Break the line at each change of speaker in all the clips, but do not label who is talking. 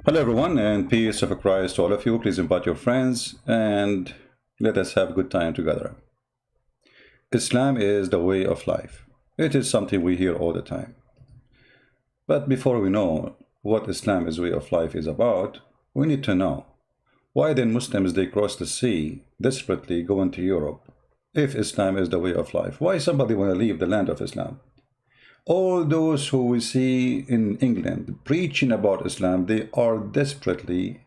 Hello, everyone, and peace of Christ to all of you. Please invite your friends and let us have a good time together. Islam is the way of life. It is something we hear all the time. But before we know what Islam is way of life is about, we need to know why then Muslims they cross the sea desperately going to Europe if Islam is the way of life. Why somebody want to leave the land of Islam? All those who we see in England preaching about Islam, they are desperately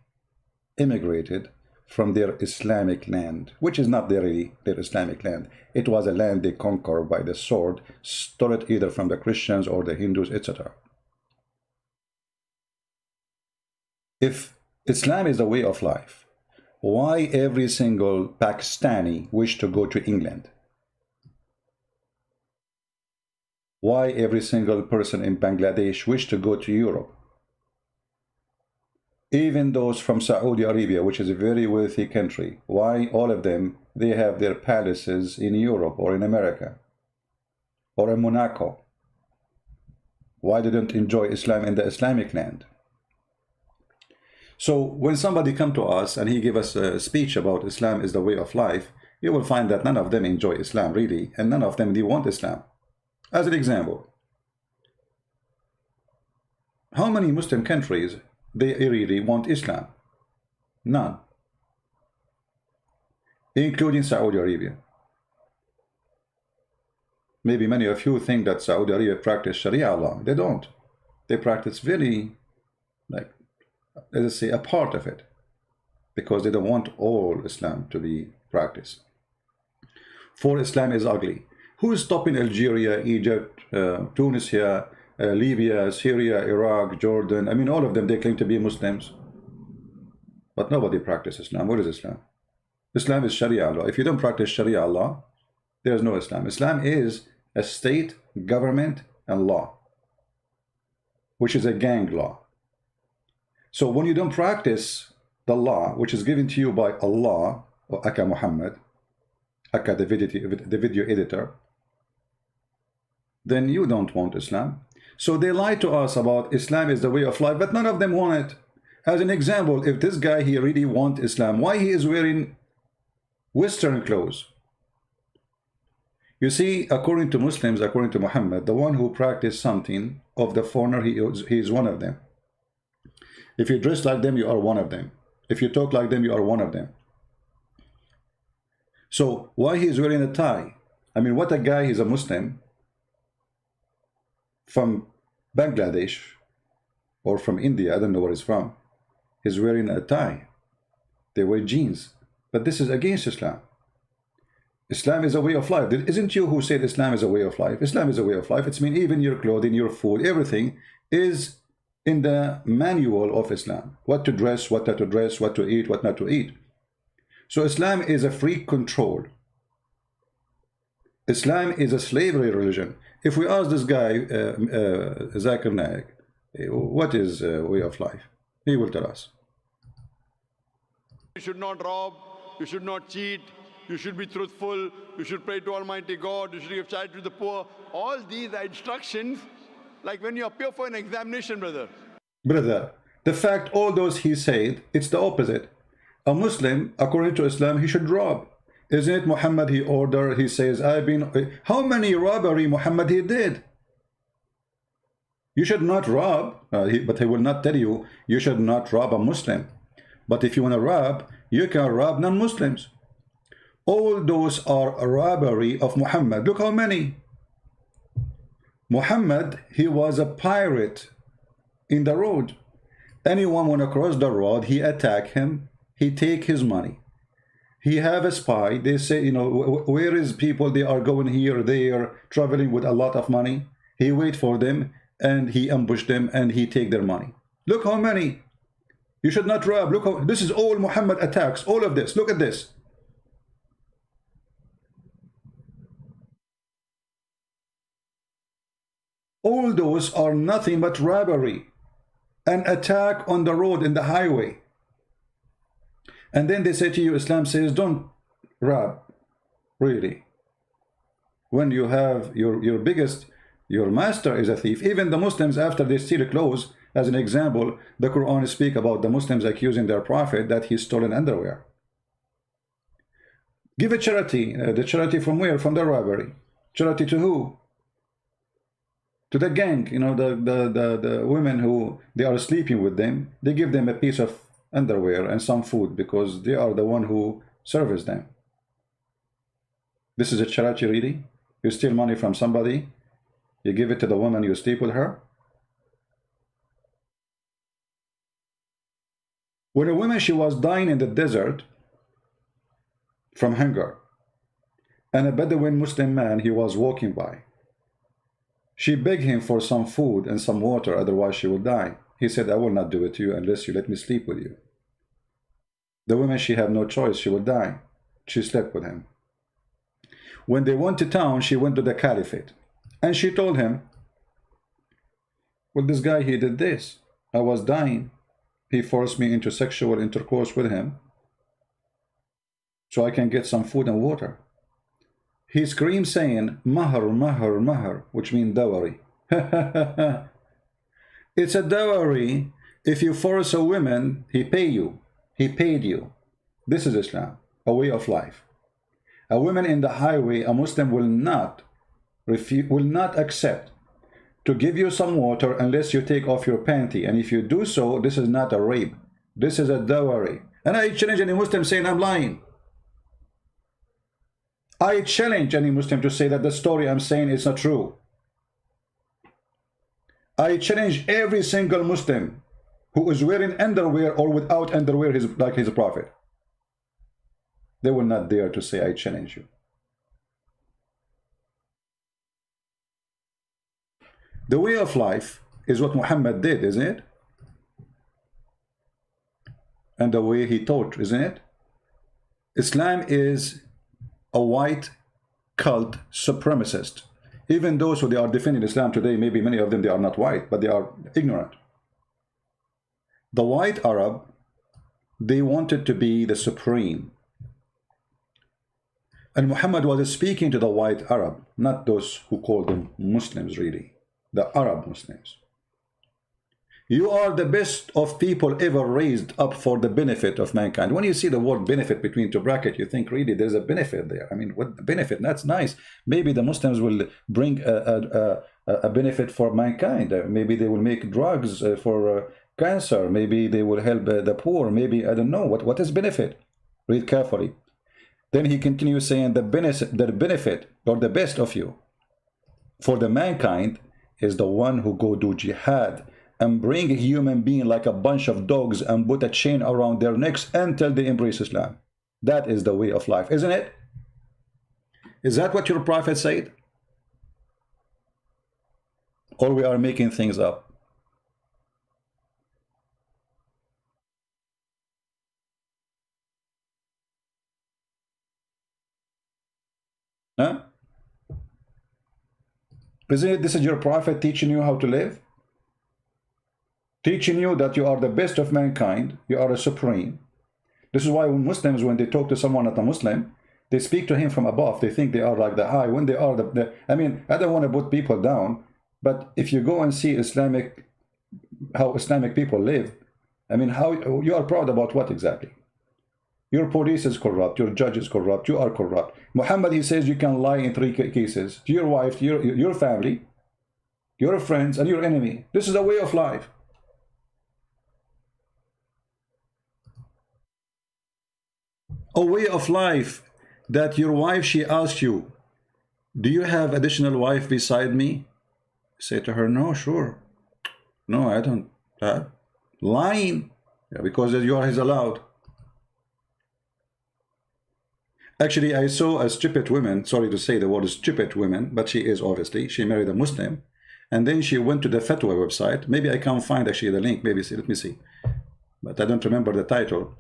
immigrated from their Islamic land, which is not really their Islamic land. It was a land they conquered by the sword, stole it either from the Christians or the Hindus, etc. If Islam is the way of life, why every single Pakistani wish to go to England? Why every single person in Bangladesh wish to go to Europe? Even those from Saudi Arabia, which is a very wealthy country, why all of them, they have their palaces in Europe or in America or in Monaco? Why they don't enjoy Islam in the Islamic land? So when somebody come to us and he give us a speech about Islam is the way of life, you will find that none of them enjoy Islam really, and none of them they want Islam. As an example, how many Muslim countries they really want Islam? None, including Saudi Arabia. Maybe many of you think that Saudi Arabia practice Sharia law. They don't. They practice very, like, let us say, a part of it, because they don't want all Islam to be practiced. For Islam is ugly. Who is stopping Algeria, Egypt, Tunisia, Libya, Syria, Iraq, Jordan? I mean, all of them, they claim to be Muslims. But nobody practices Islam. What is Islam? Islam is Sharia law. If you don't practice Sharia law, there is no Islam. Islam is a state, government, and law, which is a gang law. So when you don't practice the law, which is given to you by Allah, or Aka Muhammad, Aka the video editor, then you don't want Islam. So they lie to us about Islam is the way of life, but none of them want it. As an example, if this guy he really want Islam, why he is wearing Western clothes? You see, according to Muslims, according to Muhammad, the one who practice something of the foreigner, he is one of them. If you dress like them, you are one of them. If you talk like them, you are one of them. So why he is wearing a tie? I mean, what a guy, he's a Muslim from Bangladesh or from India, I don't know where he's from, he's wearing a tie. They wear jeans. But this is against Islam. Islam is a way of life. Isn't you who said Islam is a way of life? Islam is a way of life. It's mean even your clothing, your food, everything is in the manual of Islam. What to dress, what not to dress, what to eat, what not to eat. So Islam is a free control. Islam is a slavery religion. If we ask this guy, Zakir Naik, what is way of life? He will tell us.
You should not rob, you should not cheat, you should be truthful, you should pray to Almighty God, you should give charity to the poor. All these are instructions, like when you appear for an examination, brother.
Brother, the fact all those he said, it's the opposite. A Muslim, according to Islam, he should rob. Isn't it Muhammad he ordered, he says, how many robbery Muhammad he did? You should not rob, but he will not tell you, you should not rob a Muslim. But if you want to rob, you can rob non-Muslims. All those are a robbery of Muhammad. Look how many. Muhammad, he was a pirate in the road. Anyone want to cross the road, he attack him, he take his money. He have a spy. They say, you know, where is people? They are going here, there, traveling with a lot of money. He wait for them and he ambush them and he take their money. Look how many. You should not rob. Look how, this is all Muhammad attacks. All of this. Look at this. All those are nothing but robbery. An attack on the road, in the highway. And then they say to you, Islam says, don't rob. Really. When you have your biggest, your master is a thief. Even the Muslims, after they steal clothes, As an example, the Quran speaks about the Muslims accusing their prophet that he stolen underwear. Give a charity. The charity from where? From the robbery. Charity to who? To the gang. You know, the women who they are sleeping with them. They give them a piece of underwear and some food because they are the one who serves them. This is a charity, really? You steal money from somebody, you give it to the woman you sleep with her. When a woman, she was dying in the desert from hunger, and a Bedouin Muslim man, he was walking by. She begged him for some food and some water, otherwise she will die. He said, I will not do it to you unless you let me sleep with you. The woman, she had no choice, she would die. She slept with him. When they went to town, she went to the caliphate, and she told him, well, this guy, he did this. I was dying. He forced me into sexual intercourse with him so I can get some food and water. He screamed saying, Mahar, Mahar, Mahar, which means dowry. It's a dowry. If you force a woman, he pay you. He paid you. This is Islam, a way of life. A woman in the highway, a Muslim will not accept to give you some water unless you take off your panty. And if you do so, this is not a rape. This is a dowry. And I challenge any Muslim saying I'm lying. I challenge any Muslim to say that the story I'm saying is not true. I challenge every single Muslim who is wearing underwear or without underwear, like his prophet. They will not dare to say I challenge you. The way of life is what Muhammad did, isn't it? And the way he taught, isn't it? Islam is a white cult supremacist. Even those who they are defending Islam today, maybe many of them, they are not white, but they are ignorant. The white Arab, they wanted to be the supreme. And Muhammad was speaking to the white Arab, not those who call them Muslims, really. The Arab Muslims. You are the best of people ever raised up for the benefit of mankind. When you see the word benefit between two brackets, you think really there's a benefit there. I mean, what the benefit? That's nice. Maybe the Muslims will bring a benefit for mankind. Maybe they will make drugs for cancer. Maybe they will help the poor. Maybe, I don't know. What is benefit? Read carefully. Then he continues saying the benefit or the best of you for the mankind is the one who go do jihad and bring a human being like a bunch of dogs and put a chain around their necks until they embrace Islam. That is the way of life, isn't it? Is that what your prophet said? Or we are making things up? Huh? Isn't it this is your prophet teaching you how to live? Teaching you that you are the best of mankind, you are a supreme. This is why when Muslims, when they talk to someone not a Muslim, they speak to him from above. They think they are like the high, when they are the I mean, I don't want to put people down, but if you go and see how Islamic people live, I mean, how you are proud about what exactly? Your police is corrupt, your judge is corrupt, you are corrupt. Muhammad, he says you can lie in 3 cases, to your wife, to your family, your friends, and your enemy. This is a way of life. A way of life that your wife, she asks you, do you have additional wife beside me? Say to her, no, sure. No, I don't. Lying. Yeah, because yours is allowed. Actually, I saw a stupid woman, sorry to say the word stupid woman, but she is obviously, she married a Muslim. And then she went to the fatwa website. Maybe I can't find actually the link. Maybe, let me see. But I don't remember the title.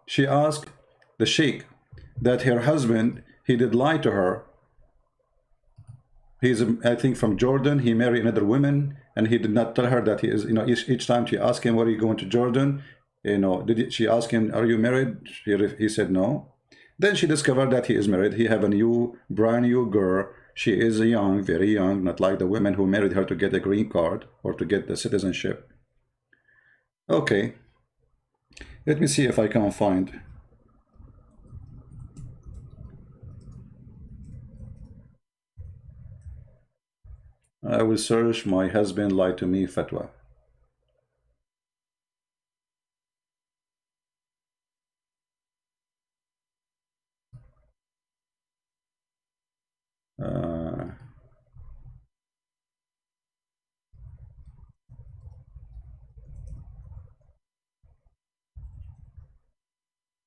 She asked the sheikh that her husband, he did lie to her. He's, I think, from Jordan. He married another woman, and he did not tell her that he is, you know, each time she asked him, where are you going to Jordan? You know, she ask him, are you married? He said no. Then she discovered that he is married. He have a brand new girl. She is young, very young, not like the women who married her to get a green card or to get the citizenship. Okay, let me see if I can find. I will search "my husband lied to me" fatwa. Uh,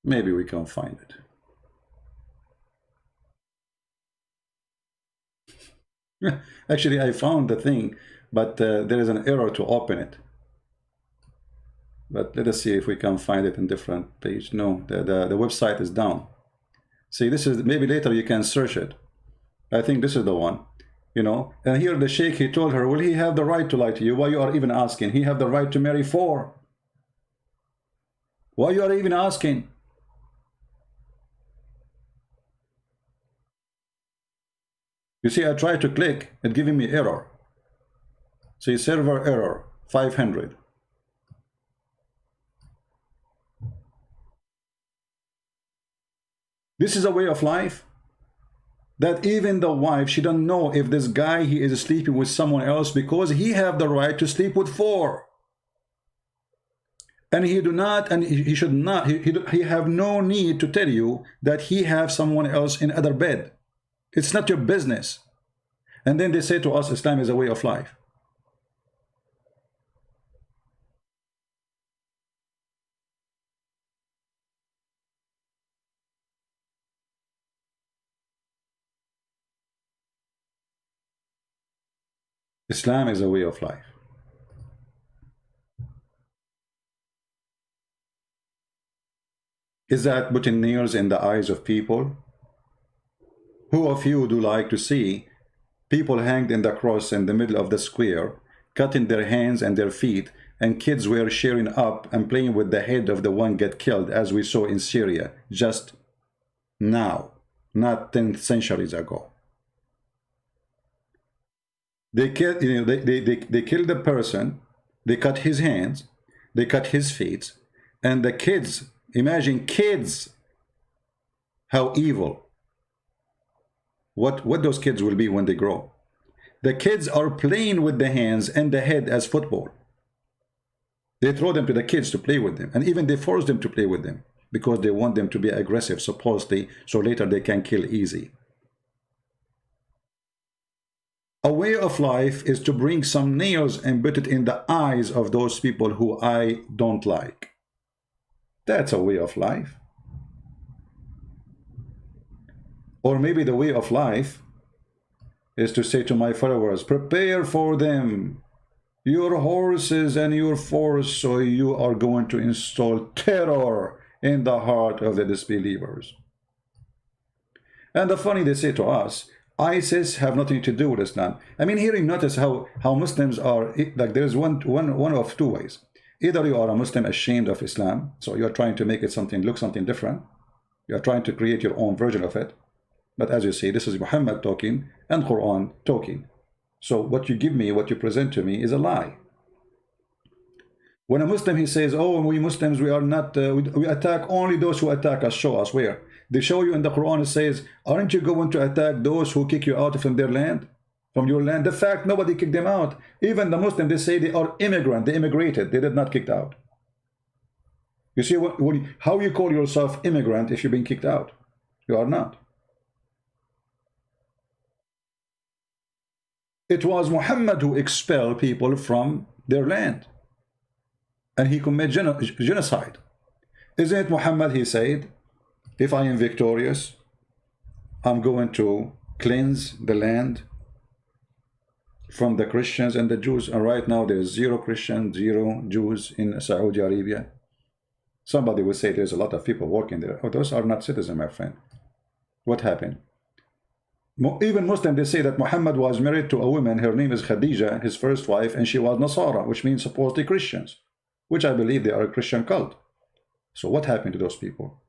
Maybe we can find it. Actually, I found the thing, but there is an error to open it. But let us see if we can find it in different page. No, the website is down. See, this is, maybe later you can search it. I think this is the one, you know. And here the sheikh, he told her, will he have the right to lie to you? Why you are even asking? He have the right to marry four. Why you are even asking? You see, I tried to click, it giving me error. See, server error, 500. This is a way of life that even the wife, she don't know if this guy, he is sleeping with someone else, because he have the right to sleep with four. And he do not, and he should not, he have no need to tell you that he have someone else in other bed. It's not your business. And then they say to us, Islam is a way of life. Islam is a way of life. Is that putting nails in the eyes of people? Who of you do like to see people hanged in the cross in the middle of the square, cutting their hands and their feet, and kids were cheering up and playing with the head of the one get killed, as we saw in Syria just now, not 10 centuries ago? They killed, you know, they killed the person, they cut his hands, they cut his feet, and the kids, imagine kids, how evil. What those kids will be when they grow. The kids are playing with the hands and the head as football. They throw them to the kids to play with them, and even they force them to play with them because they want them to be aggressive, supposedly, so later they can kill easy. A way of life is to bring some nails and put it in the eyes of those people who I don't like. That's a way of life. Or maybe the way of life is to say to my followers, prepare for them, your horses and your force, so you are going to install terror in the heart of the disbelievers. And the funny, they say to us, ISIS have nothing to do with Islam. I mean, here you notice how Muslims are, like there's one of two ways. Either you are a Muslim ashamed of Islam, so you're trying to make it look something different. You're trying to create your own version of it. But as you see, this is Muhammad talking and Quran talking. So what you give me, what you present to me is a lie. When a Muslim, he says, oh, we Muslims, we are not, we attack only those who attack us. Show us where. They show you in the Quran, it says, aren't you going to attack those who kick you out from their land? From your land? The fact, nobody kicked them out. Even the Muslim, they say they are immigrant. They immigrated. They did not kicked out. You see, how you call yourself immigrant if you've been kicked out? You are not. It was Muhammad who expelled people from their land. And he committed genocide. Isn't it Muhammad, he said, if I am victorious, I'm going to cleanse the land from the Christians and the Jews. And right now there's 0 Christians, 0 Jews in Saudi Arabia. Somebody will say there's a lot of people working there. Oh, those are not citizens, my friend. What happened? Even Muslim, they say that Muhammad was married to a woman, her name is Khadija, his first wife, and she was Nasara, which means supposedly Christians, which I believe they are a Christian cult. So what happened to those people?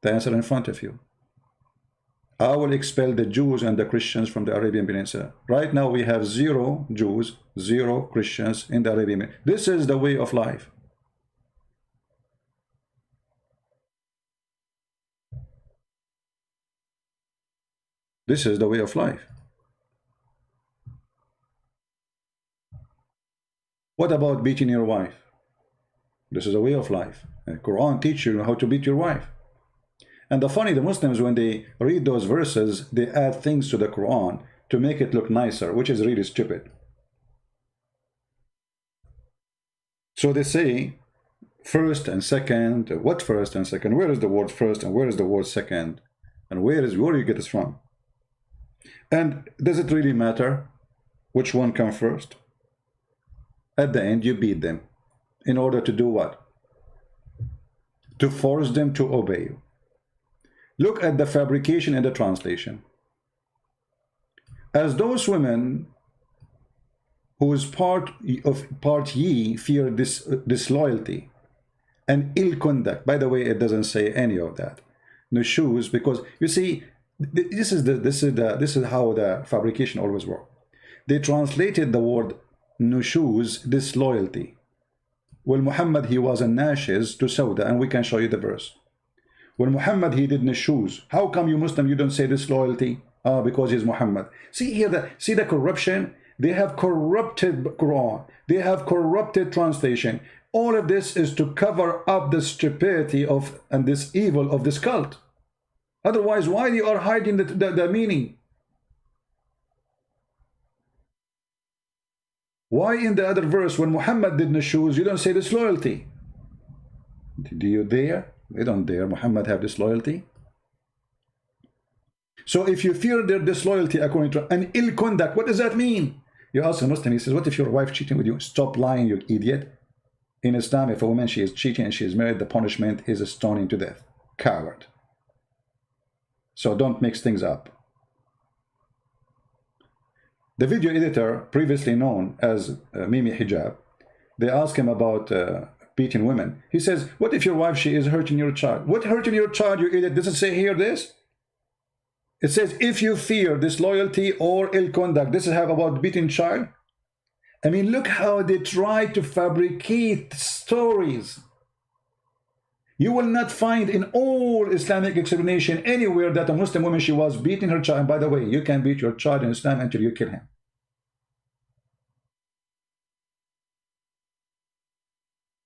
The answer in front of you. I will expel the Jews and the Christians from the Arabian Peninsula. Right now we have 0 Jews, 0 Christians in the Arabian Peninsula. This is the way of life. This is the way of life. What about beating your wife? This is a way of life. The Quran teaches you how to beat your wife. And the Muslims, when they read those verses, they add things to the Quran to make it look nicer, which is really stupid. So they say first and second. What first and second? Where is the word first and where is the word second? And where do you get this from? And does it really matter which one comes first? At the end, you beat them. In order to do what? To force them to obey you. Look at the fabrication and the translation. As those women whose part ye fear disloyalty and ill conduct. By the way, it doesn't say any of that. No shoes, because you see, this is how the fabrication always works. They translated the word nushuz, disloyalty. Well, Muhammad, he was a nashiz to Sauda, and we can show you the verse. When Muhammad, he did nushuz. How come you Muslim, you don't say disloyalty? Because he's Muhammad. See here, see the corruption? They have corrupted Quran. They have corrupted translation. All of this is to cover up the stupidity of and this evil of this cult. Otherwise, why you are hiding the meaning? Why in the other verse, when Muhammad did nushuz, you don't say disloyalty? Do you dare? They don't dare. Muhammad have disloyalty. So if you fear their disloyalty according to an ill conduct, what does that mean? You ask a Muslim, he says, what if your wife cheating with you? Stop lying, you idiot. In Islam, if a woman, she is cheating and she is married, the punishment is a stoning to death. Coward. So don't mix things up. The video editor, previously known as Mimi Hijab, they ask him about beating women. He says, what if your wife, she is hurting your child? What hurting your child, you idiot? Does it say here this? It says, if you fear disloyalty or ill conduct, this is how about beating child. I mean, look how they try to fabricate stories. You will not find in all Islamic explanation anywhere that a Muslim woman, she was beating her child. And by the way, you can beat your child in Islam until you kill him.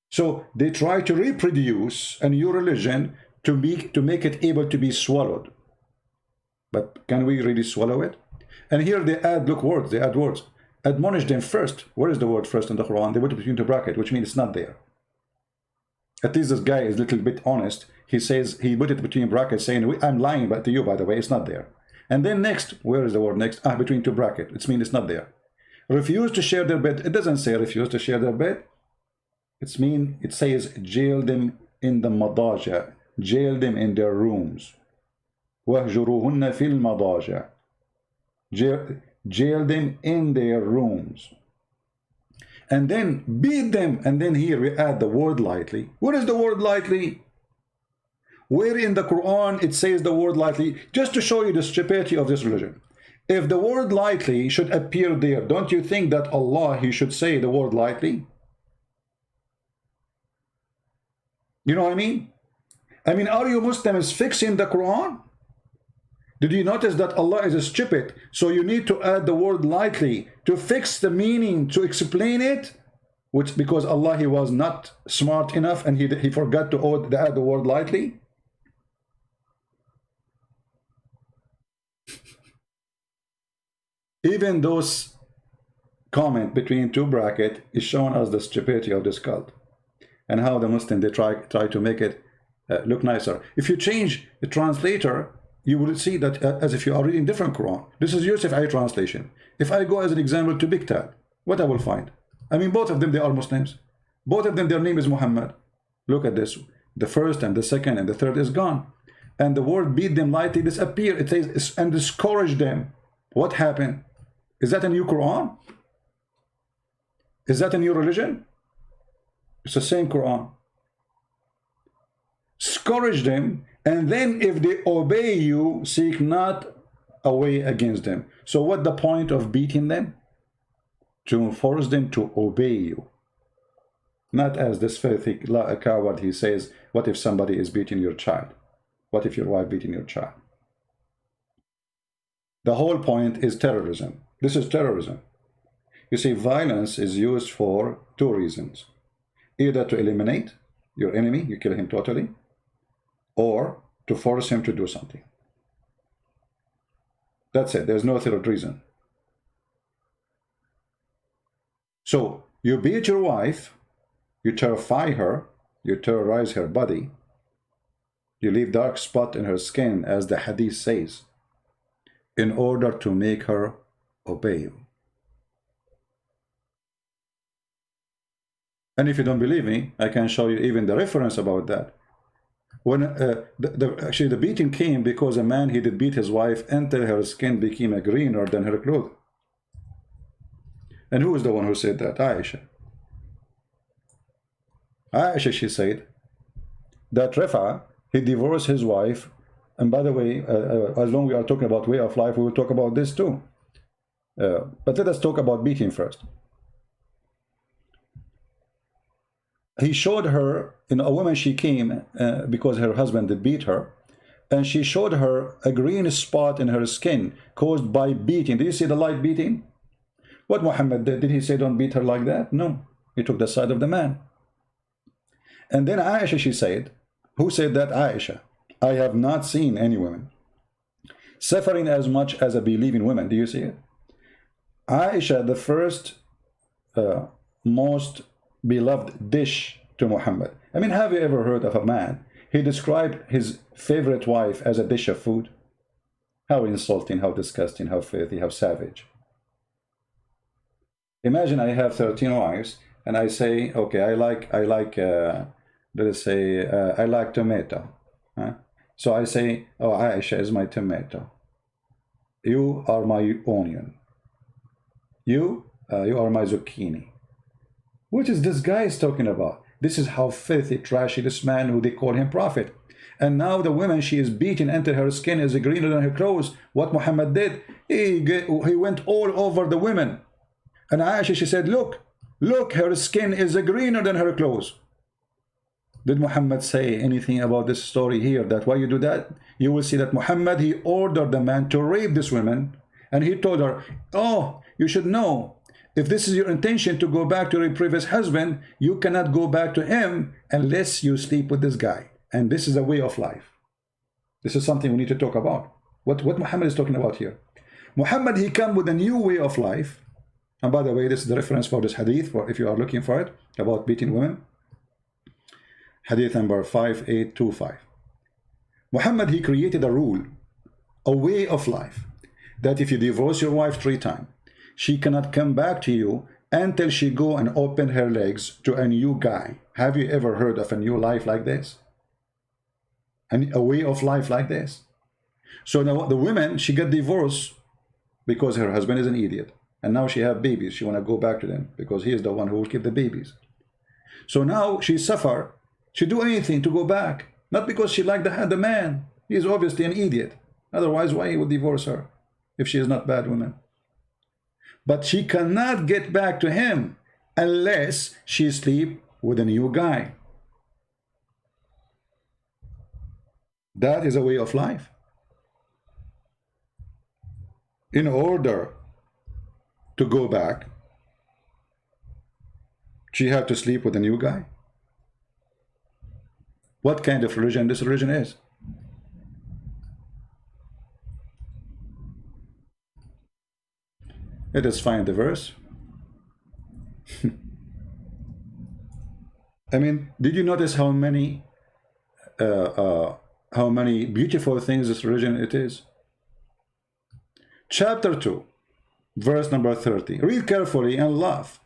So they try to reproduce a new religion to make it able to be swallowed. But can we really swallow it? And here they add, look, words, they add words. Admonish them first. Where is the word first in the Quran? They put it between the bracket, which means it's not there. At least this guy is a little bit honest. He says, he put it between brackets saying, I'm lying to you, by the way, it's not there. And then next, where is the word next? Between two brackets, it means it's not there. Refuse to share their bed. It doesn't say refuse to share their bed. It says jail them in the madaja. Jail them in their rooms. وَهْجُرُوهُنَّ فِي الْمَضَاجِعِ. Jail them in their rooms. And then beat them. And then here we add the word lightly. What is the word lightly? Where in the Quran it says the word lightly? Just to show you the stupidity of this religion. If the word lightly should appear there, don't you think that Allah, he should say the word lightly? You know what I mean? I mean, are you Muslims fixing the Quran? Did you notice that Allah is stupid? So you need to add the word lightly to fix the meaning, to explain it, which because Allah, he was not smart enough and he forgot to add the word lightly. Even those comment between two brackets is showing us the stupidity of this cult and how the Muslim, they try to make it look nicer. If you change the translator, you will see that as if you are reading different Quran. This is Yusuf I translation. If I go as an example to Bigtad, what I will find? I mean, both of them, they are Muslims. Both of them, their name is Muhammad. Look at this. The first and the second and the third is gone. And the word beat them lightly disappear. It says, and discourage them. What happened? Is that a new Quran? Is that a new religion? It's the same Quran. Scourge them And then if they obey you, seek not a way against them. So what the point of beating them? To force them to obey you. Not as this filthy coward, he says, what if somebody is beating your child? What if your wife beating your child? The whole point is terrorism. This is terrorism. You see, violence is used for two reasons. Either to eliminate your enemy, you kill him totally, or to force him to do something. That's it. There's no third reason. So you beat your wife, you terrify her, you terrorize her body, you leave dark spot in her skin, as the hadith says, in order to make her obey you. And if you don't believe me, I can show you even the reference about that. When actually the beating came because a man, he did beat his wife until her skin became greener than her clothes. And who is the one who said that? Aisha. Aisha, she said that Rifa, he divorced his wife. And by the way, as long as we are talking about way of life, we will talk about this too. But let us talk about beating first. He showed her, a woman, she came because her husband did beat her, and she showed her a green spot in her skin caused by beating. Did you see the light beating? What Muhammad did he say don't beat her like that? No, he took the side of the man. And then Aisha, she said, who said that? Aisha. I have not seen any woman suffering as much as a believing woman. Do you see it? Aisha, the first most beloved dish to Muhammad. I mean, have you ever heard of a man, he described his favorite wife as a dish of food? How insulting, how disgusting, how filthy, how savage. Imagine I have 13 wives and I say, okay, I like let us say, I like tomato. So I say, oh, Aisha is my tomato. You are my onion. You are my zucchini. What is this guy is talking about? This is how filthy, trashy this man who they call him prophet. And now the woman, she is beaten until her skin is greener than her clothes. What Muhammad did, he went all over the women. And Aisha, she said, look, her skin is greener than her clothes. Did Muhammad say anything about this story here? That why you do that? You will see that Muhammad, he ordered the man to rape this woman. And he told her, oh, you should know, if this is your intention to go back to your previous husband, you cannot go back to him unless you sleep with this guy. And this is a way of life. This is something we need to talk about. What Muhammad is talking about here. Muhammad, he come with a new way of life. And by the way, this is the reference for this hadith, for if you are looking for it, about beating women. Hadith number 5825. Muhammad, he created a rule, a way of life, that if you divorce your wife 3 times, she cannot come back to you until she go and open her legs to a new guy. Have you ever heard of a new life like this? And a way of life like this? So now the woman, she got divorced because her husband is an idiot. And now she have babies. She want to go back to them because he is the one who will keep the babies. So now she suffer. She do anything to go back. Not because she liked the man. He is obviously an idiot. Otherwise, why he would divorce her if she is not a bad woman? But she cannot get back to him unless she sleep with a new guy. That is a way of life. In order to go back, she had to sleep with a new guy. What kind of religion this religion is? Let us find the verse. I mean, did you notice how many beautiful things this religion it is? Chapter 2, verse number 30. Read carefully and laugh.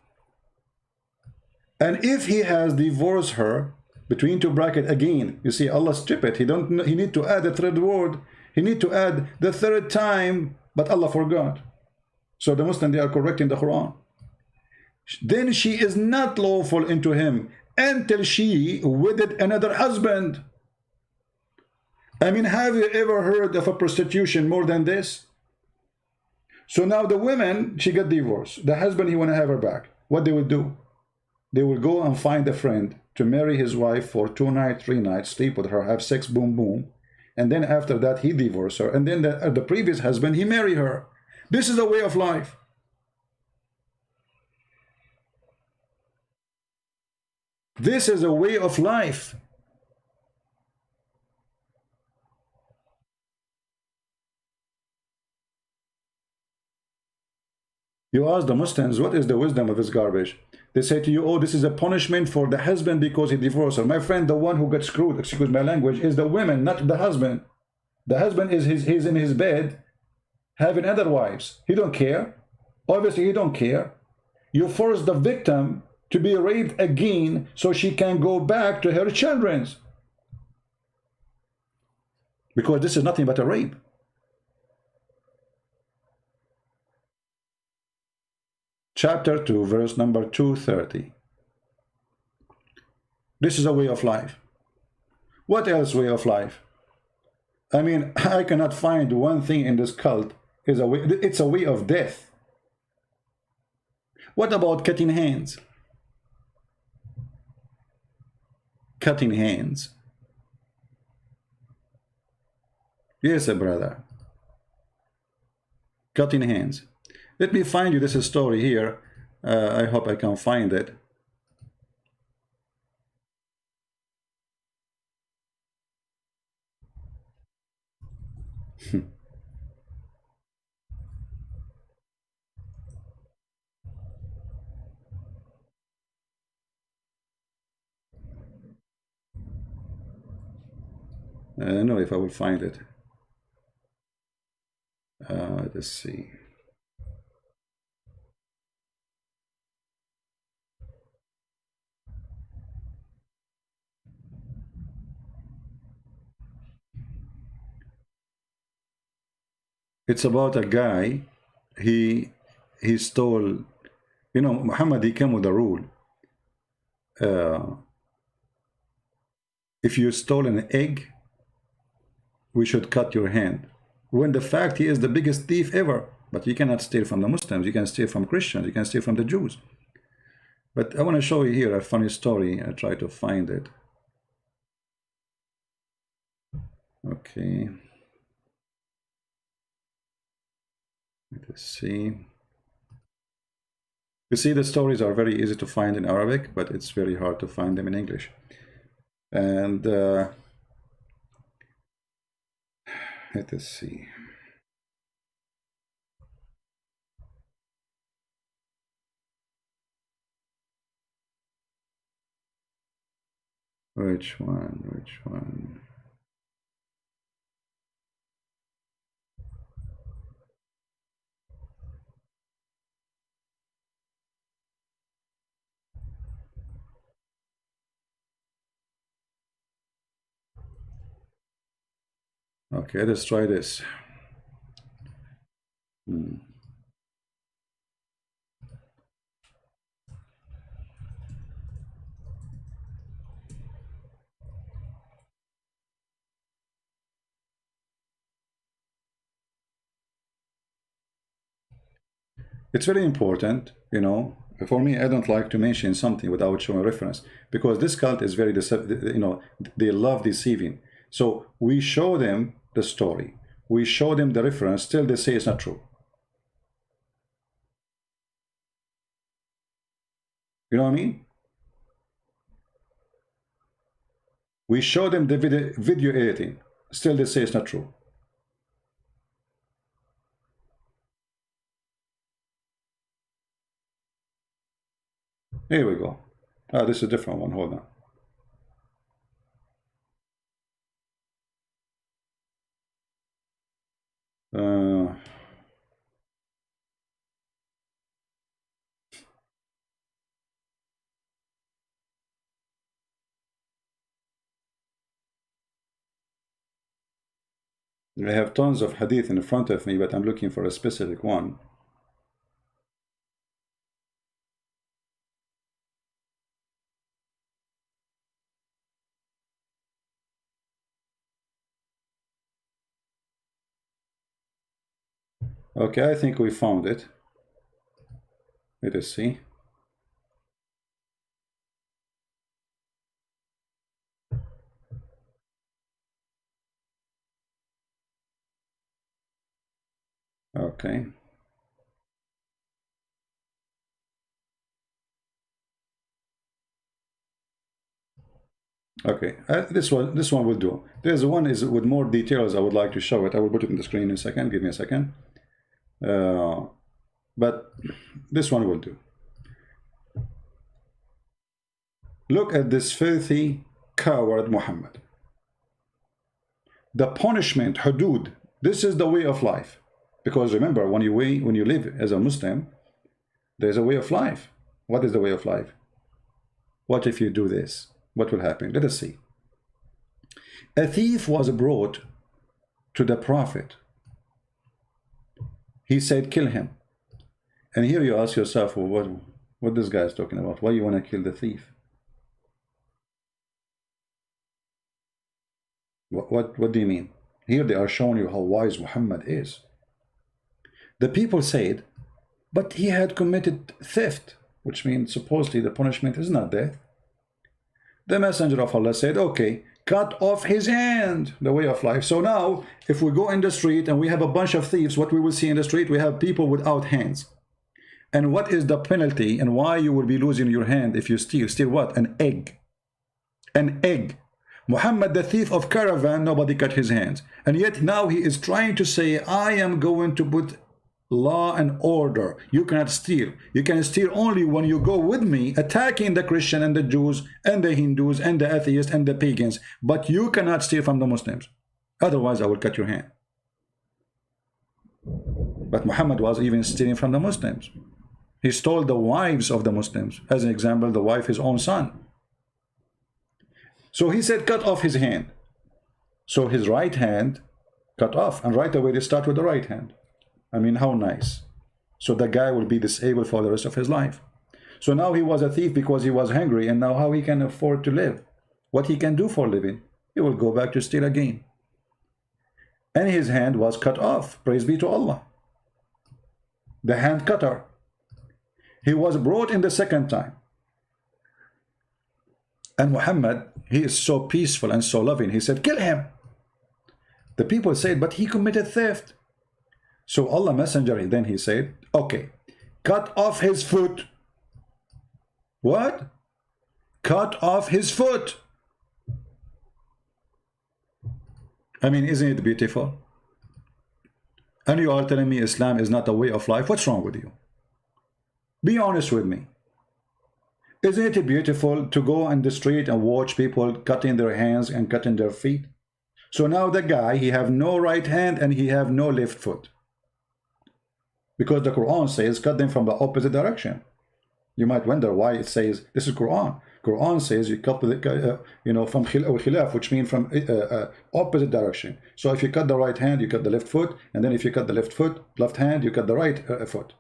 And if he has divorced her, between 2 brackets again, you see Allah strip it. He need to add the 3rd word. He need to add the 3rd time, but Allah forgot. So the Muslims, they are correcting the Quran. Then she is not lawful into him until she wedded another husband. I mean, have you ever heard of a prostitution more than this? So now the women, she got divorced. The husband, he want to have her back. What they will do? They will go and find a friend to marry his wife for 2 nights, 3 nights, sleep with her, have sex, boom, boom. And then after that, he divorced her. And then the previous husband, he marry her. This is a way of life. This is a way of life. You ask the Muslims, what is the wisdom of this garbage? They say to you, oh, this is a punishment for the husband because he divorced her. My friend, the one who got screwed, excuse my language, is the women, not the husband. The husband is he's in his bed having other wives. He don't care. Obviously, he don't care. You force the victim to be raped again so she can go back to her children's. Because this is nothing but a rape. Chapter 2, verse number 230. This is a way of life. What else way of life? I mean, I cannot find one thing in this cult is a way. It's a way of death. What about cutting hands? Cutting hands. Yes, brother. Cutting hands. Let me find you this story here. I hope I can find it. I don't know if I will find it. Let's see. It's about a guy. He stole. You know, Muhammad, he came with a rule. If you stole an egg, we should cut your hand. When the fact he is the biggest thief ever. But you cannot steal from the Muslims. You can steal from Christians. You can steal from the Jews. But I want to show you here a funny story. I try to find it. Okay. Let's see. You see, the stories are very easy to find in Arabic, but it's very hard to find them in English. And let us see. Which one? Which one? Okay, let's try this. It's very important, you know. For me, I don't like to mention something without showing reference because this cult is very, you know, they love deceiving. So we show them the story, we show them the reference, still they say it's not true. You know what I mean? We show them the video editing, still they say it's not true. Here we go. Ah, this is a different one. Hold on. I have tons of hadith in front of me, but I'm looking for a specific one. Okay, I think we found it. Let us see. Okay. Okay, this one will do. There's one is with more details. I would like to show it. I will put it in the screen in a second. Give me a second. But this one will do. Look at this filthy coward Muhammad. The punishment, hudud. This is the way of life. Because remember, when you live as a Muslim, there's a way of life. What is the way of life? What if you do this? What will happen? Let us see. A thief was brought to the Prophet. He said, kill him. And here you ask yourself, well, what this guy is talking about? Why you want to kill the thief? What do you mean? Here they are showing you how wise Muhammad is. The people said, but he had committed theft, which means supposedly the punishment is not death. The Messenger of Allah said, okay, cut off his hand, the way of life. So now, if we go in the street and we have a bunch of thieves, what we will see in the street, we have people without hands. And what is the penalty and why you will be losing your hand if you steal? Steal what? An egg. An egg. Muhammad, the thief of caravan, nobody cut his hands. And yet now he is trying to say, I am going to put law and order. You cannot steal. You can steal only when you go with me attacking the Christian and the Jews and the Hindus and the atheists and the pagans. But you cannot steal from the Muslims. Otherwise, I will cut your hand. But Muhammad was even stealing from the Muslims. He stole the wives of the Muslims. As an example, the wife, his own son. So he said, cut off his hand. So his right hand cut off. And right away, they start with the right hand. I mean, how nice. So the guy will be disabled for the rest of his life. So now he was a thief because he was hungry. And now how he can afford to live? What he can do for a living? He will go back to steal again. And his hand was cut off. Praise be to Allah. The hand cutter. He was brought in the second time. And Muhammad, he is so peaceful and so loving. He said, kill him. The people said, but he committed theft. So Allah Messenger, then he said, okay, cut off his foot. What? Cut off his foot. I mean, isn't it beautiful? And you are telling me Islam is not a way of life? What's wrong with you? Be honest with me. Isn't it beautiful to go on the street and watch people cutting their hands and cutting their feet? So now the guy, he have no right hand and he have no left foot. Because the Quran says, cut them from the opposite direction. You might wonder why it says, this is Quran. Quran says you cut the, from khilaf, which means from opposite direction. So if you cut the right hand, you cut the left foot. And then if you cut the left hand, you cut the right foot.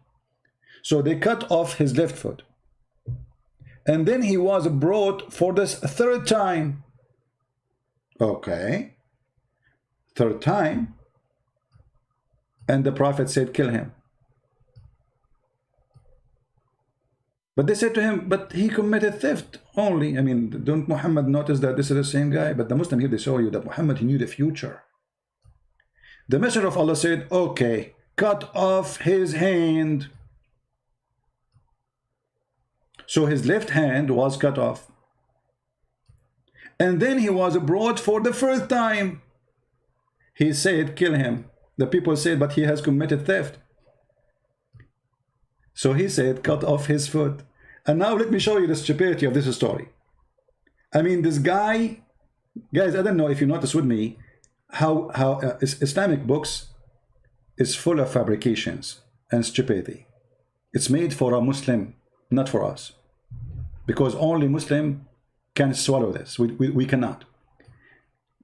So they cut off his left foot. And then he was brought for this third time. Okay. Third time. And the Prophet said, kill him. But they said to him, but he committed theft only. I mean, don't Muhammad notice that this is the same guy? But the Muslim here, they show you that Muhammad, he knew the future. The Messenger of Allah said, okay, cut off his hand. So his left hand was cut off. And then he was brought for the first time. He said, kill him. The people said, but he has committed theft. So he said, cut off his foot. And now let me show you the stupidity of this story. I mean, this guy, guys, I don't know if you notice with me how Islamic books is full of fabrications and stupidity. It's made for a Muslim, not for us. Because only Muslim can swallow this. We cannot.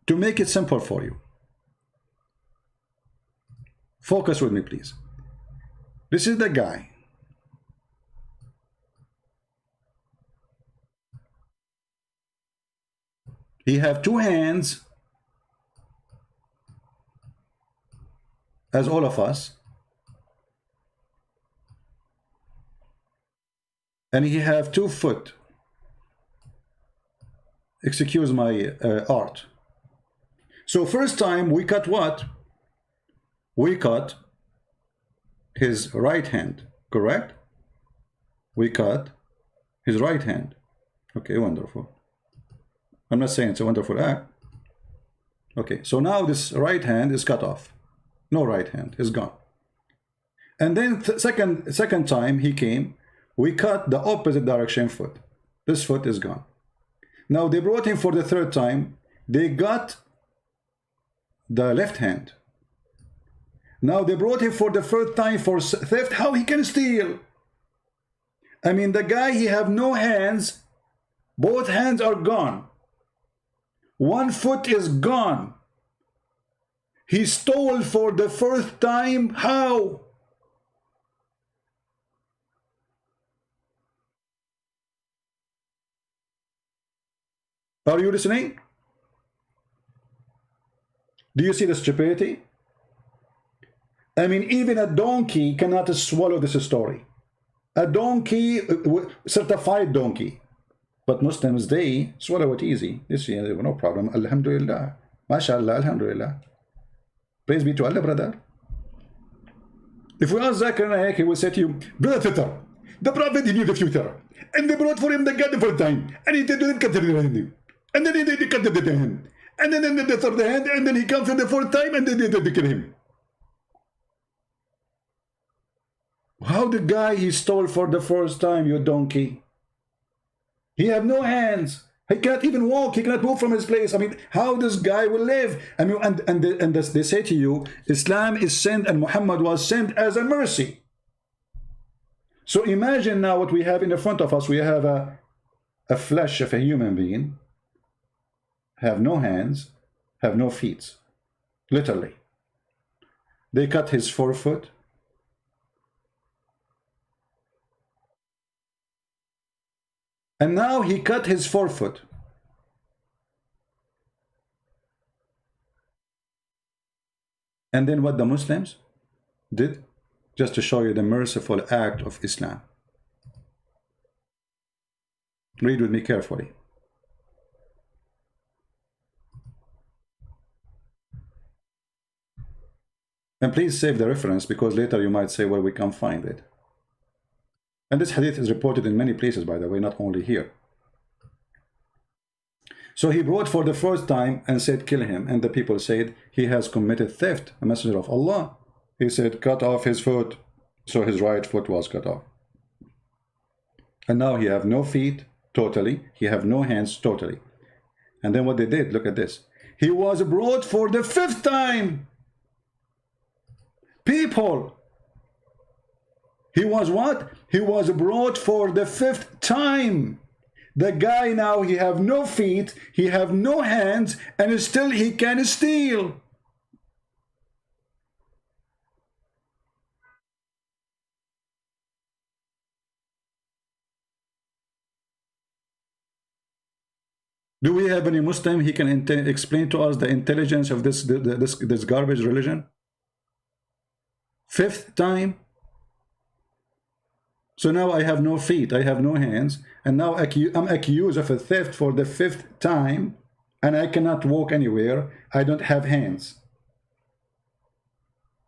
To make it simple for you, focus with me, please. This is the guy. He have two hands, as all of us, and he have 2 foot. Excuse my art. So first time we cut what? We cut his right hand, correct? We cut his right hand. Okay, wonderful. I'm not saying it's a wonderful act. Okay, so now this right hand is cut off. No right hand is gone. And then second time he came, we cut the opposite direction foot. This foot is gone. Now they brought him for the 3rd time. They got the left hand. Now they brought him for the 3rd time for theft. How he can steal? I mean, the guy, he have no hands. Both hands are gone. 1 foot is gone. He stole for the 1st time. How? Are you listening? Do you see the stupidity? I mean, even a donkey cannot swallow this story. A donkey, certified donkey. But Muslims, they swallow it easy. This year, no problem. Alhamdulillah. MashaAllah, Alhamdulillah. Praise be to Allah, brother. If we ask Zakir Naik, he will say to you, Brother Twitter, the Prophet, he knew the future. And they brought for him the gun for time. And he didn't cut the hand. And then they cut the hand. And then the 3rd hand. And then he comes for the 4th time. And then they kill him. How the guy he stole for the 1st time, you donkey? He have no hands. He cannot even walk. He cannot move from his place. I mean, how this guy will live? I mean, and they say to you, Islam is sent and Muhammad was sent as a mercy. So imagine now what we have in the front of us. We have a flesh of a human being, have no hands, have no feet. Literally. They cut his 4 foot. And now he cut his 4 foot. And then what the Muslims did, just to show you the merciful act of Islam. Read with me carefully. And please save the reference, because later you might say, well, we can't find it. And this hadith is reported in many places, by the way, not only here. So he brought for the 1st time and said, kill him. And the people said, he has committed theft, a messenger of Allah. He said, cut off his foot. So his right foot was cut off. And now he have no feet, totally. He have no hands, totally. And then what they did, look at this. He was brought for the 5th time. People. He was what? He was brought for the 5th time. The guy now, he have no feet, he have no hands, and still he can steal. Do we have any Muslim he can explain to us the intelligence of this garbage religion? 5th time. So now I have no feet, I have no hands, and now I'm accused of a theft for the 5th time, and I cannot walk anywhere. I don't have hands.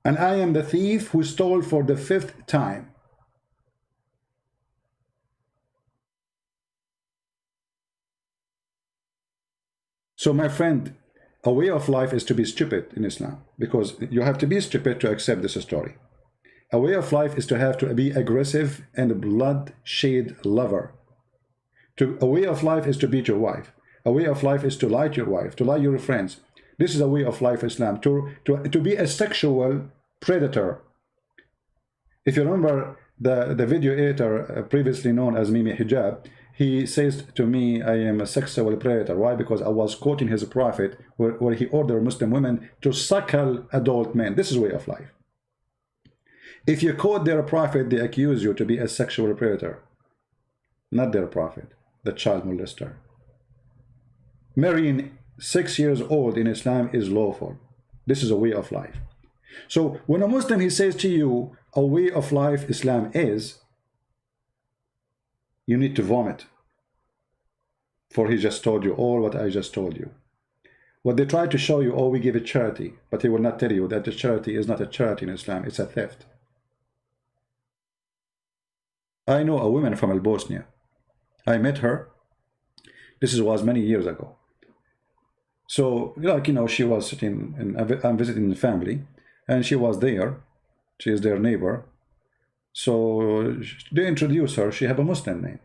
And I am the thief who stole for the 5th time. So my friend, a way of life is to be stupid in Islam, because you have to be stupid to accept this story. A way of life is to have to be aggressive and bloodshed lover. A way of life is to beat your wife. A way of life is to lie to your wife, to lie to your friends. This is a way of life, Islam, to be a sexual predator. If you remember the video editor previously known as Mimi Hijab, he says to me, I am a sexual predator. Why? Because I was quoting his prophet where he ordered Muslim women to suckle adult men. This is way of life. If you quote their prophet, they accuse you to be a sexual predator. Not their prophet, the child molester. Marrying 6 years old in Islam is lawful. This is a way of life. So when a Muslim, he says to you, a way of life Islam is, you need to vomit. For he just told you all what I just told you. What they try to show you, oh, we give it charity, but he will not tell you that the charity is not a charity in Islam, it's a theft. I know a woman from Bosnia. I met her. This was many years ago. So, like, you know, she was sitting, and I'm visiting the family, and she was there. She is their neighbor. So they introduced her. She had a Muslim name.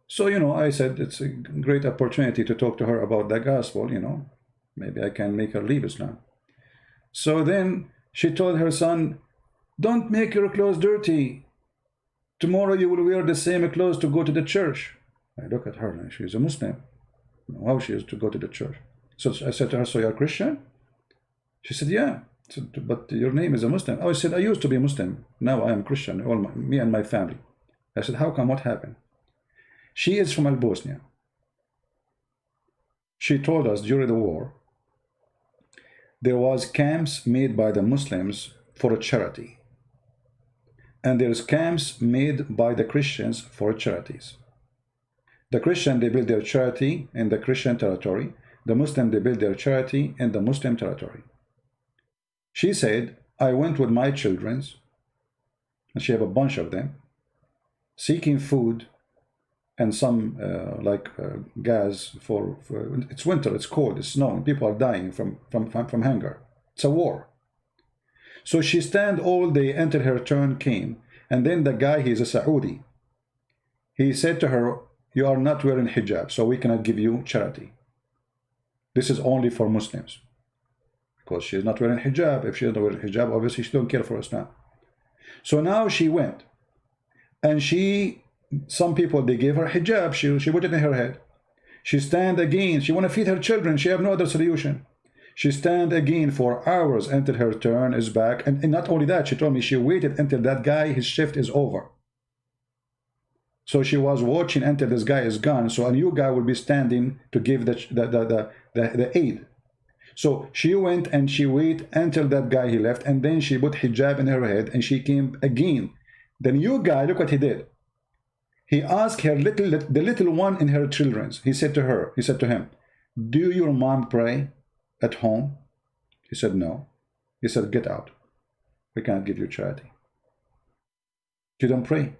So, you know, I said it's a great opportunity to talk to her about the gospel, you know. Maybe I can make her leave Islam. So then she told her son, don't make your clothes dirty. Tomorrow you will wear the same clothes to go to the church. I look at her and she's a Muslim. How she is to go to the church? So I said to her, so you're Christian? She said, yeah. I said, but your name is a Muslim. Oh, I said, I used to be Muslim. Now I am Christian, me and my family. I said, how come? What happened? She is from Bosnia. She told us during the war, there was camps made by the Muslims for a charity. And there's camps made by the Christians for charities. The Christian, they build their charity in the Christian territory. The Muslim, they build their charity in the Muslim territory. She said, I went with my children, and she have a bunch of them, seeking food and some gas for it's winter, it's cold, it's snowing, people are dying from hunger. It's a war. So she stand all day until her turn came, and then the guy, he's a Saudi, he said to her, you are not wearing hijab, so we cannot give you charity. This is only for Muslims. Because she is not wearing hijab. If she is not wearing hijab, obviously she don't care for Islam. So now she went, and some people, they gave her hijab, she put it in her head. She stand again, she want to feed her children, she have no other solution. She stand again for hours until her turn is back, and not only that, she told me she waited until that guy, his shift is over. So she was watching until this guy is gone, so a new guy will be standing to give the aid. So she went and she waited until that guy, he left, and then she put hijab in her head, and she came again. The new guy, look what he did. He asked her the little one in her children's. He said to him, do your mom pray at home? He said, no. He said, get out. We can't give you charity. She don't pray.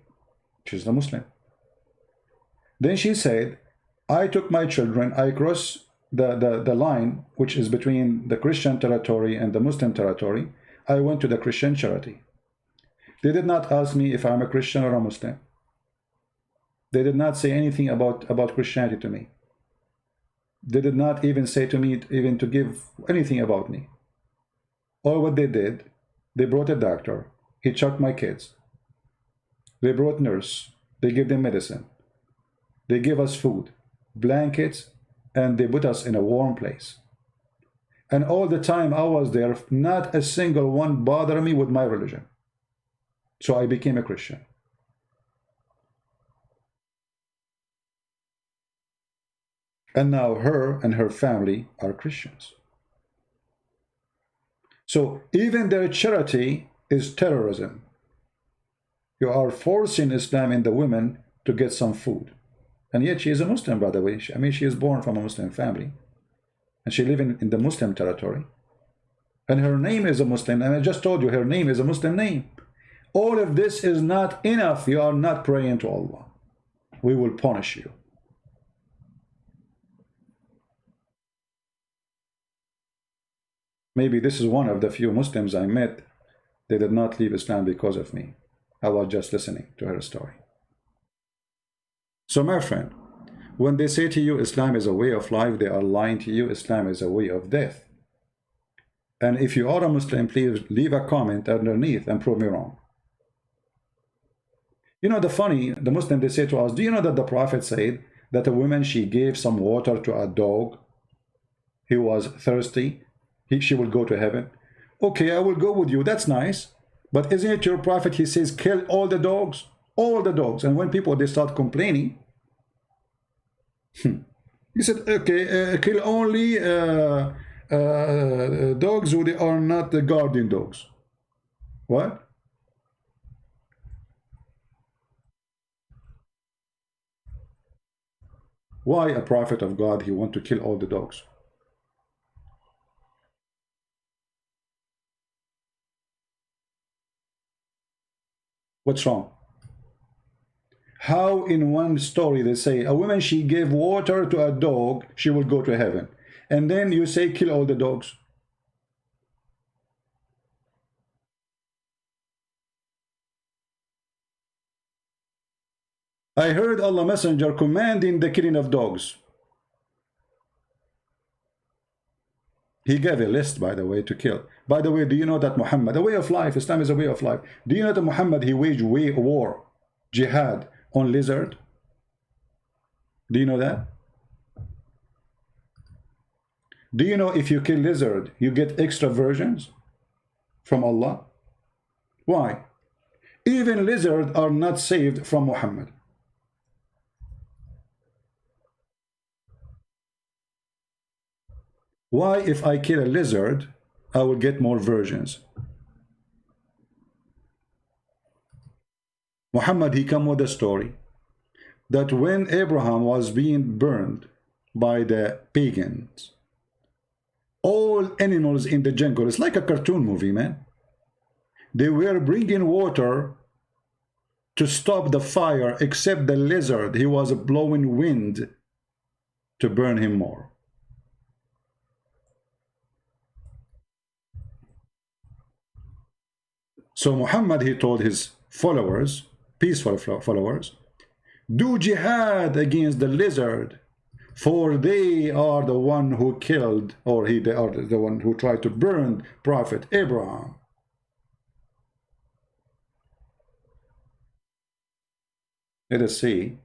She's a Muslim. Then she said, I took my children, I crossed the line, which is between the Christian territory and the Muslim territory. I went to the Christian charity. They did not ask me if I'm a Christian or a Muslim. They did not say anything about Christianity to me. They did not even say to me, even to give anything about me. All what they did, they brought a doctor. He checked my kids. They brought nurse. They gave them medicine. They gave us food, blankets, and they put us in a warm place. And all the time I was there, not a single one bothered me with my religion. So I became a Christian. And now her and her family are Christians. So even their charity is terrorism. You are forcing Islam in the women to get some food. And yet she is a Muslim, by the way. I mean, she is born from a Muslim family. And she lives in the Muslim territory. And her name is a Muslim. And I just told you, her name is a Muslim name. All of this is not enough. You are not praying to Allah. We will punish you. Maybe this is one of the few Muslims I met. They did not leave Islam because of me. I was just listening to her story. So my friend, when they say to you Islam is a way of life, they are lying to you. Islam is a way of death. And if you are a Muslim, please leave a comment underneath and prove me wrong. You know, the Muslim, they say to us, do you know that the Prophet said that a woman, she gave some water to a dog? He was thirsty. She will go to heaven. Okay, I will go with you. That's nice. But isn't it your Prophet? He says, kill all the dogs. All the dogs. And when people, they start complaining, he said, okay, kill only dogs who they are not the guardian dogs. What? Why a prophet of God, he want to kill all the dogs? What's wrong? How in one story they say a woman, she gave water to a dog, she will go to heaven, and then you say kill all the dogs? I heard Allah Messenger commanding the killing of dogs. He gave a list, by the way, to kill. By the way, do you know that Muhammad, a way of life, Islam is a way of life. Do you know that Muhammad, he waged war, jihad, on lizard? Do you know that? Do you know if you kill lizard, you get extra virgins from Allah? Why? Even lizards are not saved from Muhammad. Why, if I kill a lizard, I will get more virgins? Muhammad, he come with a story that when Abraham was being burned by the pagans, all animals in the jungle, it's like a cartoon movie, man. They were bringing water to stop the fire, except the lizard, he was blowing wind to burn him more. So Muhammad, he told his followers, peaceful followers, do jihad against the lizard, for they are the one who killed, or they are the one who tried to burn Prophet Abraham. Let us see.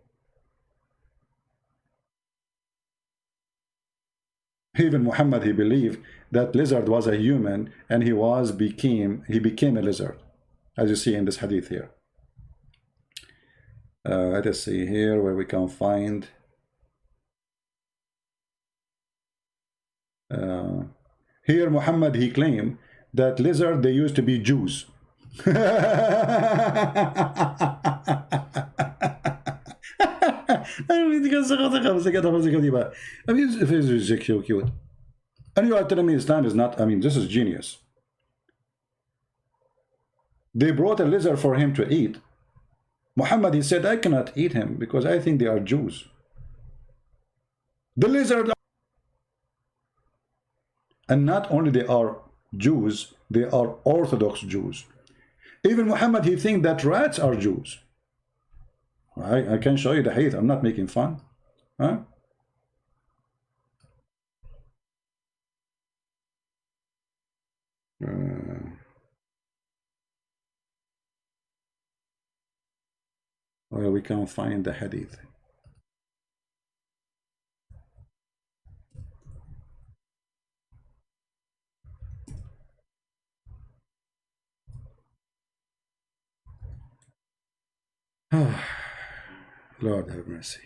Even Muhammad, he believed that lizard was a human, and he became a lizard, as you see in this hadith here. Let us see here where we can find here Muhammad, he claimed that lizard, they used to be Jews. I mean, it's so cute. And you are telling me Islam is not, I mean, this is genius. They brought a lizard for him to eat. Muhammad, he said, I cannot eat him because I think they are Jews. The lizard, and not only they are Jews, they are Orthodox Jews. Even Muhammad, he thinks that rats are Jews. I can show you the hadith. I'm not making fun. Huh? Well, we can't find the hadith. Lord have mercy.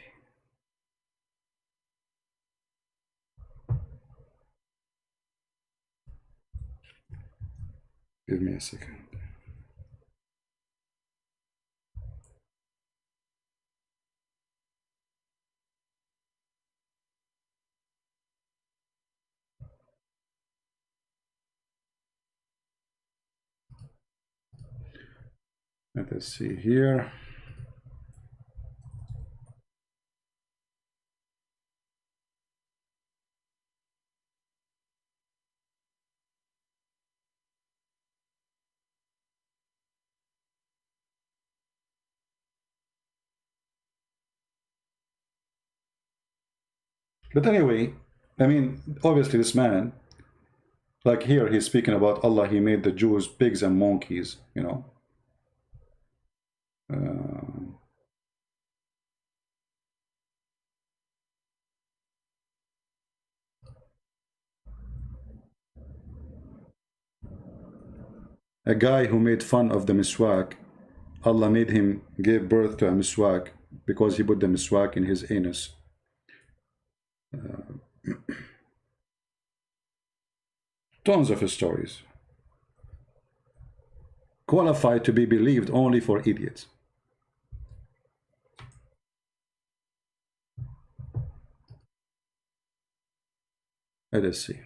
Give me a second. Let us see here. But anyway, I mean, obviously this man, like here, he's speaking about Allah, he made the Jews pigs and monkeys, you know. A guy who made fun of the miswak, Allah made him give birth to a miswak because he put the miswak in his anus. Tons of stories. Qualified to be believed only for idiots. Let us see.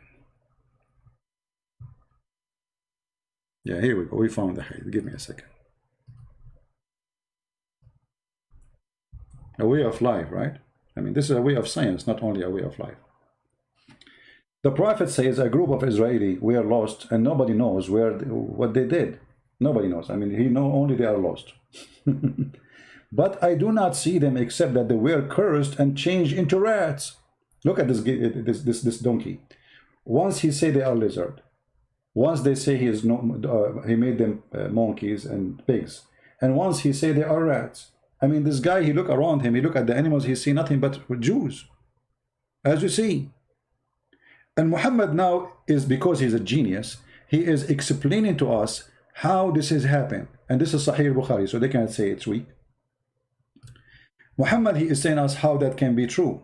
Yeah, here we go. We found the hadith. Give me a second. A way of life, right? I mean, this is a way of science, not only a way of life. The Prophet says a group of Israeli were lost and nobody knows what they did. Nobody knows. I mean, he know only they are lost. But I do not see them except that they were cursed and changed into rats. Look at this donkey. Once he say they are lizard. Once they say he made them monkeys and pigs. And once he say they are rats. I mean, this guy, he look around him, he look at the animals, he see nothing but Jews. As you see. And Muhammad now is, because he's a genius, he is explaining to us how this has happened. And this is Sahih Bukhari, so they can't say it's weak. Muhammad, he is saying us how that can be true.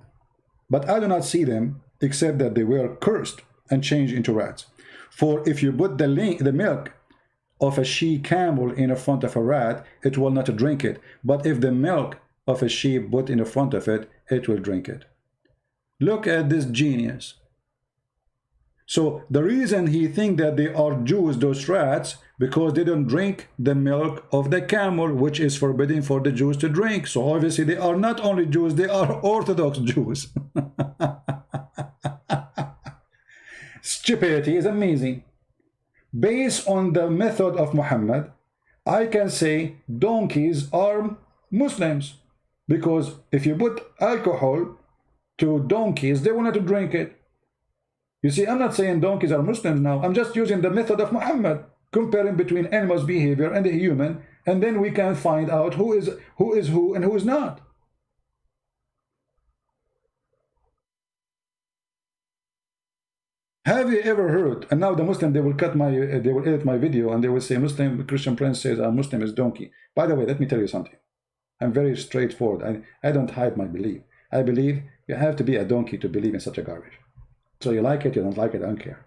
But I do not see them except that they were cursed and changed into rats. For if you put the milk of a she-camel in front of a rat, it will not drink it. But if the milk of a sheep put in front of it, it will drink it. Look at this genius. So the reason he think that they are Jews, those rats, because they don't drink the milk of the camel, which is forbidden for the Jews to drink. So obviously they are not only Jews, they are Orthodox Jews. Stupidity is amazing. Based on the method of Muhammad, I can say donkeys are Muslims, because if you put alcohol to donkeys, they will not drink it. You see, I'm not saying donkeys are Muslims now. I'm just using the method of Muhammad, comparing between animals' behavior and the human, and then we can find out who is who and who is not. Have you ever heard? And now the Muslim, they will edit my video and they will say Muslim Christian Prince says a Muslim is donkey. By the way, let me tell you something. I'm very straightforward. I don't hide my belief. I believe you have to be a donkey to believe in such a garbage. So you like it, you don't like it, I don't care.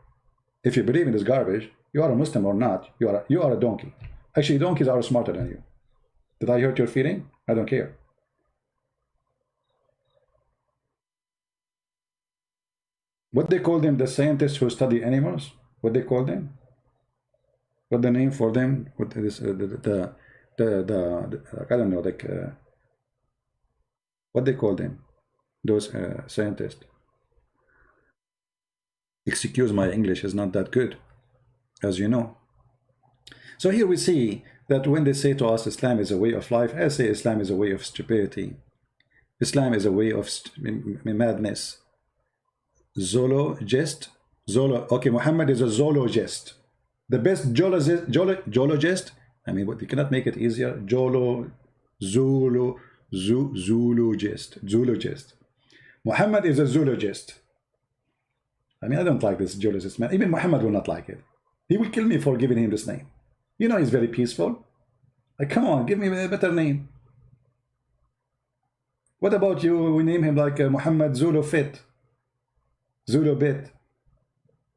If you believe in this garbage, you are a Muslim or not, you are a donkey. Actually, donkeys are smarter than you. Did I hurt your feeling? I don't care. What they call them, the scientists who study animals? What they call them? What the name for them? What is I don't know, like what they call them? Those scientists. Excuse my English is not that good, as you know. So here we see that when they say to us Islam is a way of life, I say Islam is a way of stupidity. Islam is a way of madness. Zoologist. Okay, Muhammad is a zoologist. The best zoologist. I mean, what, you cannot make it easier. Zoologist. Muhammad is a zoologist. I mean, I don't like this geologist man. Even Muhammad will not like it. He will kill me for giving him this name. You know, he's very peaceful. Like, come on, give me a better name. What about you? We name him like Muhammad Zulu Fit, Zulu Bit,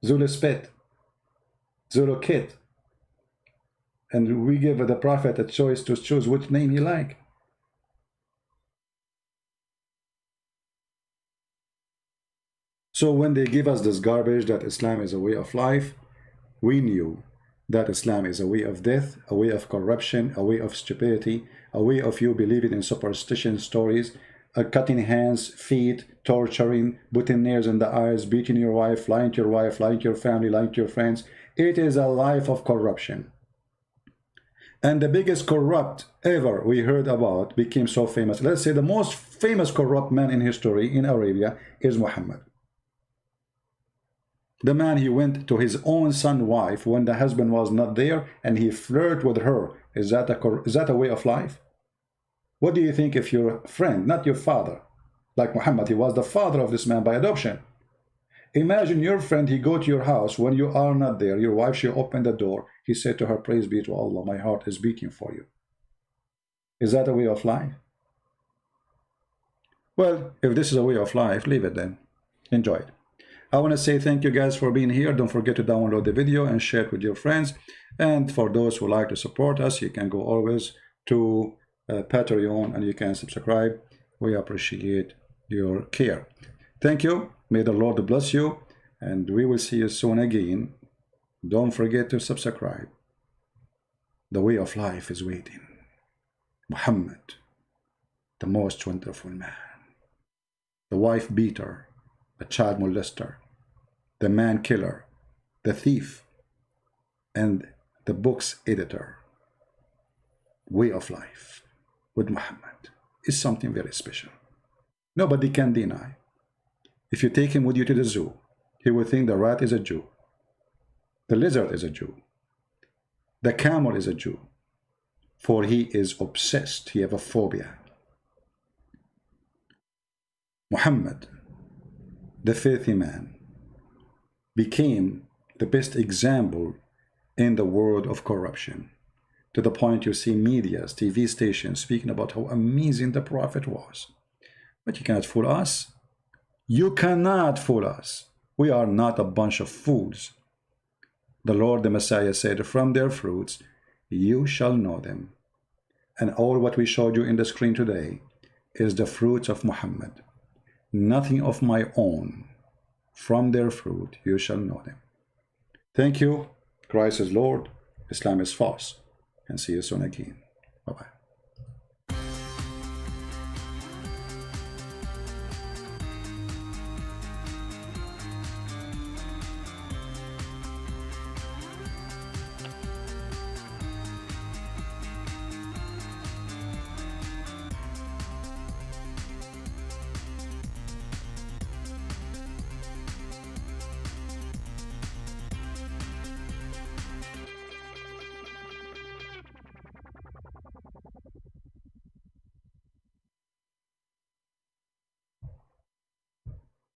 Zulu Spit, Zulu Kit. And we give the Prophet a choice to choose which name he like. So when they give us this garbage that Islam is a way of life, we knew that Islam is a way of death, a way of corruption, a way of stupidity, a way of you believing in superstition stories, cutting hands, feet, torturing, putting nails in the eyes, beating your wife, lying to your wife, lying to your family, lying to your friends. It is a life of corruption. And the biggest corrupt ever we heard about became so famous. Let's say the most famous corrupt man in history in Arabia is Muhammad. The man, he went to his own son's wife when the husband was not there and he flirted with her. Is that a way of life? What do you think if your friend, not your father, like Muhammad, he was the father of this man by adoption. Imagine your friend, he go to your house when you are not there. Your wife, she opened the door. He said to her, praise be to Allah, my heart is beating for you. Is that a way of life? Well, if this is a way of life, leave it then. Enjoy it. I want to say thank you guys for being here. Don't forget to download the video and share it with your friends. And for those who like to support us, you can go always to Patreon and you can subscribe. We appreciate your care. Thank you. May the Lord bless you. And we will see you soon again. Don't forget to subscribe. The way of life is waiting. Muhammad, the most wonderful man. The wife beater, the child molester, the man killer, the thief, and the book's editor. Way of life with Muhammad is something very special. Nobody can deny. If you take him with you to the zoo, he will think the rat is a Jew. The lizard is a Jew. The camel is a Jew. For he is obsessed. He has a phobia. Muhammad, the filthy man, became the best example in the world of corruption, to the point you see medias, TV stations speaking about how amazing the Prophet was. But you cannot fool us. You cannot fool us. We are not a bunch of fools. The Lord, the Messiah, said, from their fruits you shall know them. And all what we showed you in the screen today is the fruits of Muhammad. Nothing of my own. From their fruit you shall know them. Thank you. Christ is Lord. Islam is false. And see you soon again. Bye-bye.